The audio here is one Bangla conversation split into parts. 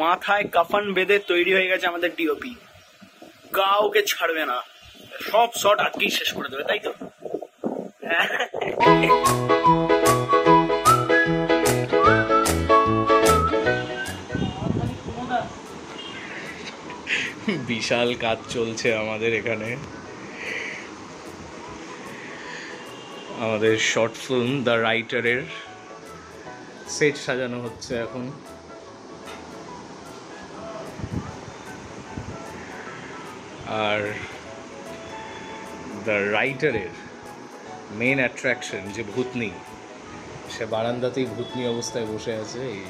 মাথায় কাফন বেঁধে তৈরি হয়ে গেছে আমাদের ডিওপি। কাউকে ছাড়বে না, সব শট আজকেই শেষ করে দেবে, তাই তো? বিশাল কাজ চলছে আমাদের এখানে। আমাদের শর্ট ফিল্ম দ্য রাইটারের সেট সাজানো হচ্ছে এখন। আর দ্য রাইটারের মেন অ্যাট্রাকশন যে ভূতনি, সে বারান্দাতেই ভূতনি অবস্থায় বসে আছে। এই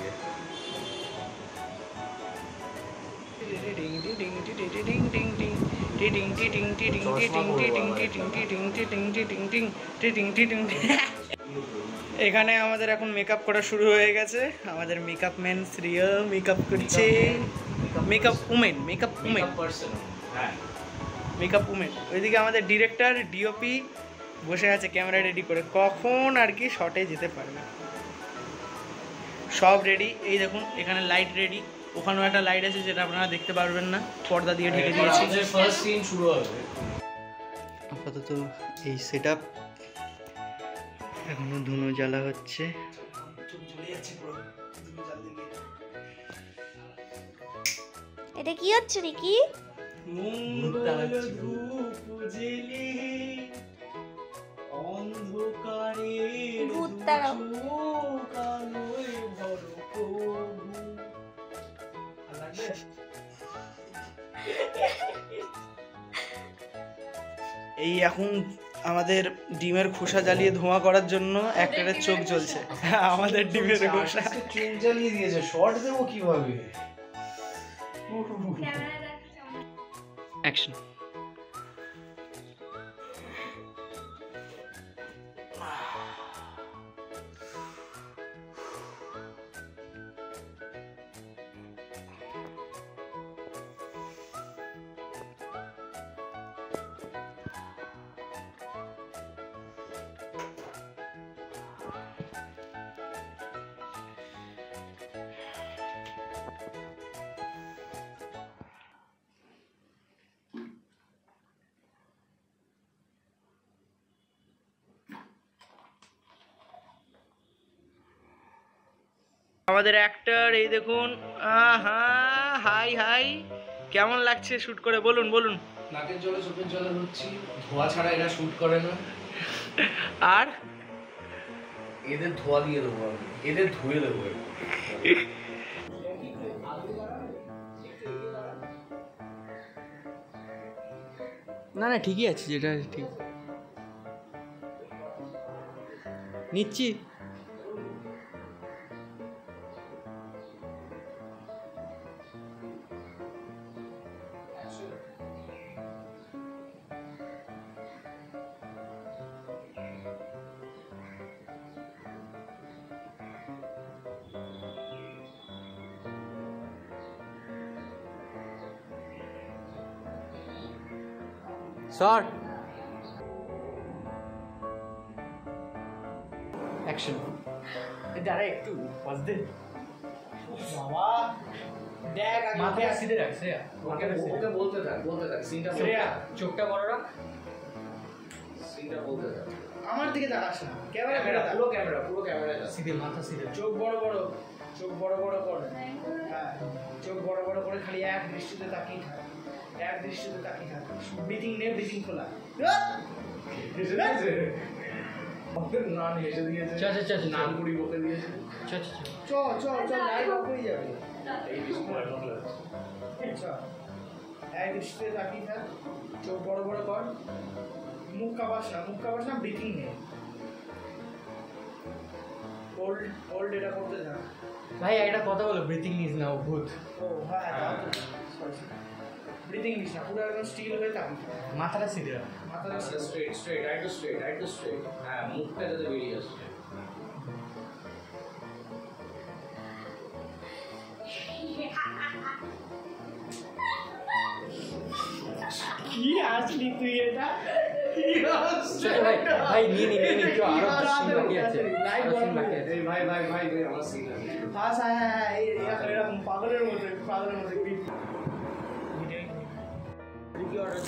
এখানে আমাদের এখন মেকআপ করা শুরু হয়ে গেছে। আমাদের মেকআপ ম্যান শ্রিয়া মেকআপ করছে। মেকআপ উমেন ওইদিকে আমাদের ডিরেক্টর ডিওপি বসে আছে ক্যামেরা রেডি করে, কখন আর কি শটে যেতে পারবে। সব রেডি, এই দেখুন এখানে লাইট রেডি, ওখানেও একটা লাইট আছে যেটা আপনারা দেখতে পারবেন না, পর্দা দিয়ে ঢেকে দিয়েছি। ফার্স্ট সিন শুরু হবে। আপাতত এই সেটআপ, এখনো ধুনো জ্বালা হচ্ছে। এটা কি হচ্ছে নাকি? এই এখন আমাদের ডিমের খোসা জ্বালিয়ে ধোঁয়া করার জন্য একটারের চোখ জ্বলছে। আমাদের ডিমের খোসা চোখ জ্বালিয়ে দিয়েছে, শর্ট দেবো কিভাবে? অ্যাকশন। আমাদের অ্যাক্টর এই দেখুন। হাই হাই, কেমন লাগছে শুট করে বলুন বলুন। নাকের জলে চোখের জলে হচ্ছি, ধোয়া ছাড়া এরা শুট করে না। আর এদের ধোয়া দিয়ে দেবো আমি, এদের ধুয়ে দেবো। না না ঠিকই আছে, যেটা ঠিক নিচ্ছি। Short action. দাঁড়া একটু পজ দে বাবা, দেখ মাথায় সিধে রাখ শ্রেয়া, ওকে বলতে থাক সিনটা শ্রেয়া চোখটা বড় রাখ, সিনটা বলতে থাক। আমার দিকে তাকাস না, ক্যামেরা পুরো ক্যামেরা সিধে, মাথা সিধে, চোখ বড় বড় কর। হ্যাঁ, চোখ বড় বড় করে খালি এক দৃষ্টিতে তাকিয়ে থাক, ব্রিথিং নে, ব্রিথিং খোলা। নান হেসে দিয়েছে, নান কুড়ি বকে দিয়েছে। চ লাইভ অফ হয়ে যাবে। এই ডিসপ্লে এক দৃষ্টিতে তাকিয়ে থাক, চোখ বড় বড় কর, মুখ কাঁপাস না, ব্রিথিং নে। হোল্ড এটা করতে থাক। ভাই একটা কথা বলো, ব্রিথিং নিস না, ভূত। ও হ্যাঁ, ব্রিথিং নিস না, পুরো একদম স্টিল হয়ে তাকিয়ে থাক। মাথাটা সিধে রাখ, মাথাটা স্ট্রেট, একটু স্ট্রেট। হ্যাঁ, মুখটা যাতে বেরিয়ে আসে। কি আসলি তুই এটা? ভাই ভাই নিয়ে নি একটু আরো scene বাকি আছে লাইট আরো বন্ধ scene বাকি করে আছে। এই ভাই আমার সিন আছে ফার্স্ট হ্যাঁ এরকম পাগলের মতো কি অর্ডার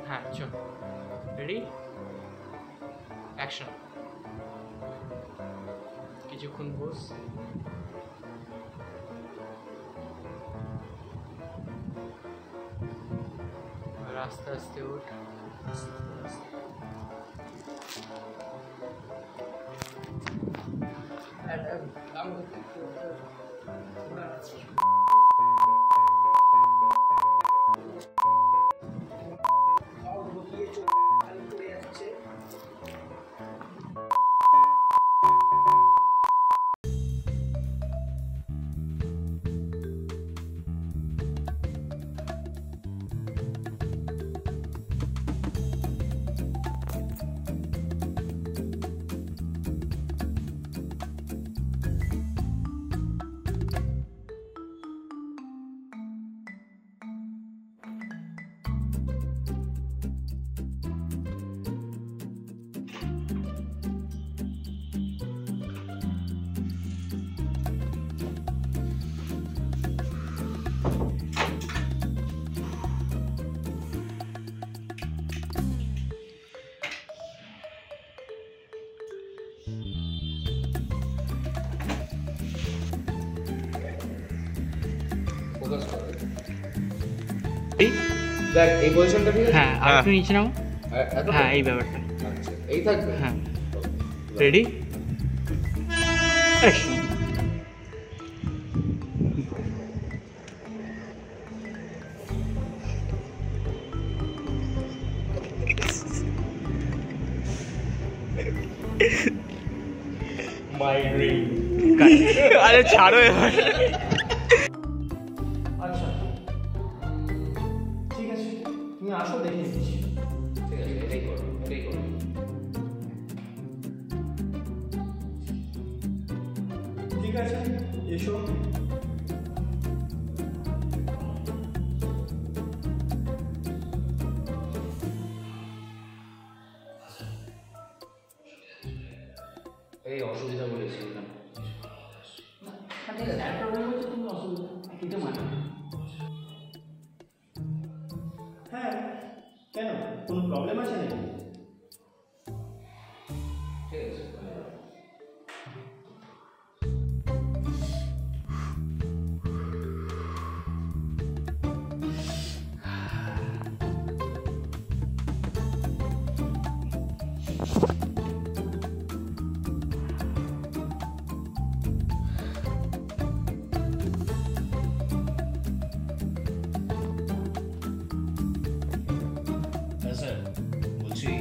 হ্যাঁ চল রেডি অ্যাকশন কিছুক্ষণ বস আর আস্তে আস্তে ওঠ ফোকাস কর দেখ এই পজিশনটা ঠিক আছে হ্যাঁ আর একটু নিচে নাও এত হ্যাঁ এই ব্যাপারটা আচ্ছা এই থাকবে হ্যাঁ রেডি অ্যাকশন আরে ছাড়ো এবার আচ্ছা ঠিক আছে তুমি আসো দেখে নিচ্ছি ঠিক আছে এটাই করো ঠিক আছে এসো এই অসুবিধা বলেছি না ঠিক আছে একটা রুম হচ্ছে তুমি অসুবিধা দিতে মানে হ্যাঁ কেন কোনো প্রবলেম আছে নাকি ঠিক আছে স্যার বলছি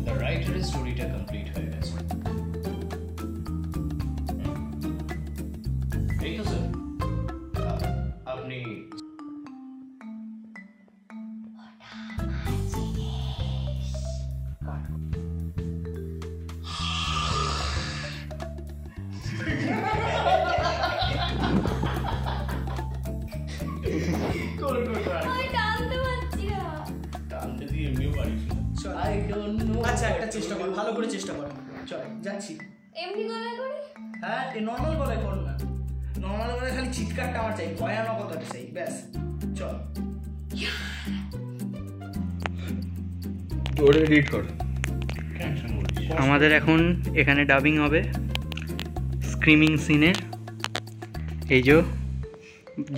দ্য রাইটারের স্টোরিটা কমপ্লিট হয়ে গেছে এই তো স্যার আপনি আমি টানতে পারছি না। টানতে দিয়ে এমনিও পারিস না। আচ্ছা একটা চেষ্টা কর ভালো করে চেষ্টা কর চল যাচ্ছি এমনি গলায় করে হ্যাঁ এই নর্মাল গলায় কর না নর্মাল গলায় খালি চিৎকারটা আমার চাই ভয়ানকতাটা চাই ব্যাস চল তোরে এডিট কর আমাদের এখন এখানে ডাবিং হবে স্ক্রিমিং সিনের এই যে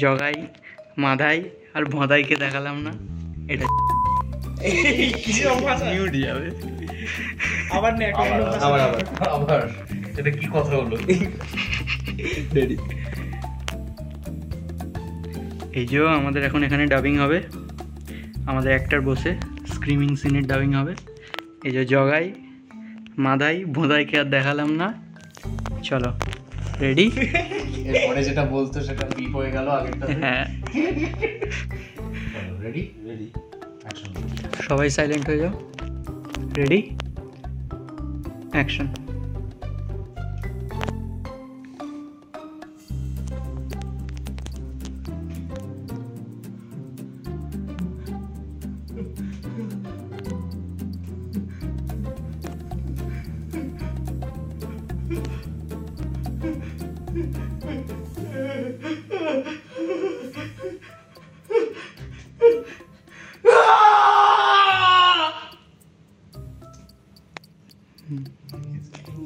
জগাই মাধাই আর ভদাইকে দেখালাম না এটা মিউট যাবে আবার নে একটা অন্য ভাষা। আবার এটা কি কথা হলো রেডি এই যে আমাদের এখন এখানে ডাবিং হবে আমাদের অ্যাক্টর বসে স্ক্রিমিং সিনের ডাবিং হবে এই যে জগাই মাধাই ভোদাইকে আর দেখালাম না চলো রেডি এরপরে যেটা বলতো সেটা বিপ হয়ে গেল আগেরটা হ্যাঁ রেডি অ্যাকশন সবাই সাইলেন্ট হয়ে যাও রেডি অ্যাকশন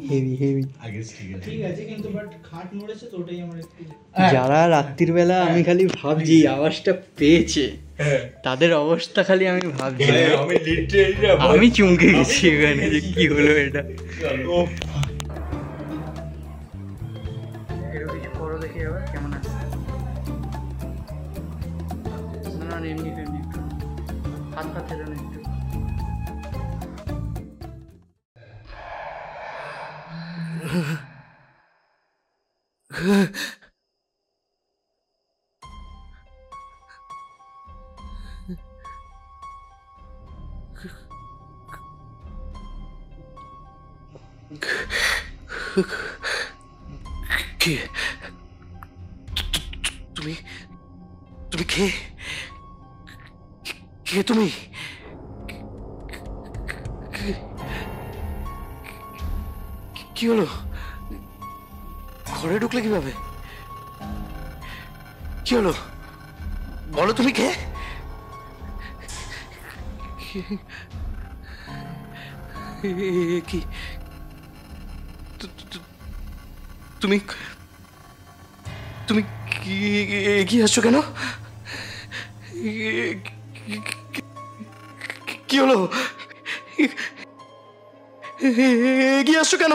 হেভি হেভি। আগে ঠিক আছে ঠিক আছে, কিন্তু বাট খাট নড়েছে তো, ওটাই আমার একটু যারা রাত্রির বেলা আমি খালি ভাবছি আওয়াজটা পেয়েছে তাদের অবস্থা খালি আমি ভাবছি, আমি লিটারেলি আমি চমকে গেছি এখানে যে কি হলো এটা। দেখি এবার কেমন আছে। না এমনি এমনি হাত পা ফেলে না একটু। কে তুমি? তুমি কে? কে তুমি? কি হলো? ঘরে ঢুকলে কিভাবে? কি হলো বলো, তুমি কে? কি তুমি তুমি কি আসছো কেন? কি হলো? এগিয়ে আসছো কেন?